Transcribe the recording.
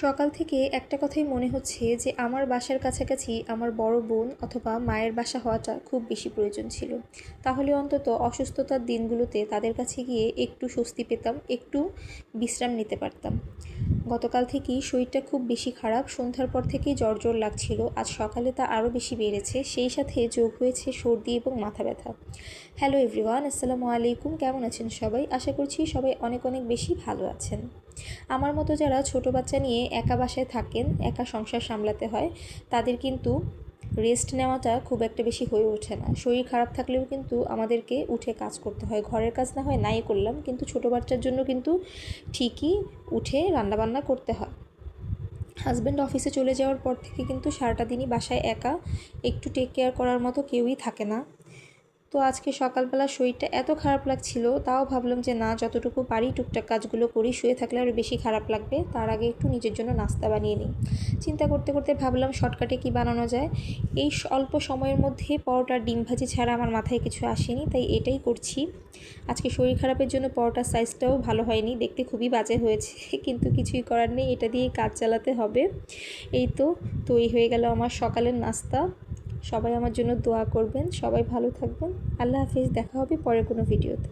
সকাল থেকে একটা কথাই মনে হচ্ছে যে আমার বাসার কাছাকাছি আমার বড় বোন অথবা মায়ের বাসা হওয়াটা খুব বেশি প্রয়োজন ছিল। তাহলে অন্তত অসুস্থতার দিনগুলোতে তাদের কাছে গিয়ে একটু স্বস্তি পেতাম, একটু বিশ্রাম নিতে পারতাম। গতকাল থেকেই শরীরটা খুব বেশি খারাপ, সন্ধ্যার পর থেকেই জ্বর জ্বর লাগছিল। আজ সকালে তা আরও বেশি বেড়েছে, সেই সাথে যোগ হয়েছে সর্দি এবং মাথা ব্যথা। হ্যালো এভরিওয়ান, আসসালামু আলাইকুম। কেমন আছেন সবাই? আশা করছি সবাই অনেক অনেক বেশি ভালো আছেন। আমার মতো যারা ছোট বাচ্চা নিয়ে একা বাসায় থাকেন, একা সংসার সামলাতে হয়, তাদের কিন্তু রেস্ট নেওয়াটা খুব একটা বেশি হয়ে ওঠে না। শরীর খারাপ থাকলেও কিন্তু আমাদেরকে উঠে কাজ করতে হয়। ঘরের কাজ না হয় নাই করলাম, কিন্তু ছোট বাচ্চার জন্য কিন্তু ঠিকই উঠে রান্নাবান্না করতে হয়। হাজব্যান্ড অফিসে চলে যাওয়ার পর থেকে কিন্তু সারাটা দিনই বাসায় একা, একটু টেক কেয়ার করার মতো কেউই থাকে না। তো আজকে সকালবেলা শরীরটা এত খারাপ লাগছিল, তাও ভাবলাম যে না, যতটুকু পারি টুকটাক কাজগুলো করি, শুয়ে থাকলে আরও বেশি খারাপ লাগবে। তার আগে একটু নিজের জন্য নাস্তা বানিয়ে নিই। চিন্তা করতে করতে ভাবলাম শর্টকাটে কি বানানো যায়। এই অল্প সময়ের মধ্যে পরোটা ডিম ভাজি ছাড়া আমার মাথায় কিছু আসেনি, তাই এটাই করছি। আজকে শরীর খারাপের জন্য পরোটার সাইজটাও ভালো হয়নি, দেখতে খুবই বাজে হয়েছে, কিন্তু কিছুই করার নেই, এটা দিয়ে কাজ চালাতে হবে। এই তো তৈরি হয়ে গেল আমার সকালের নাস্তা। সবাই আমার জন্য দোয়া করবেন, সবাই ভালো থাকবেন। আল্লাহ হাফিজ, দেখা হবে পরের কোনো ভিডিওতে।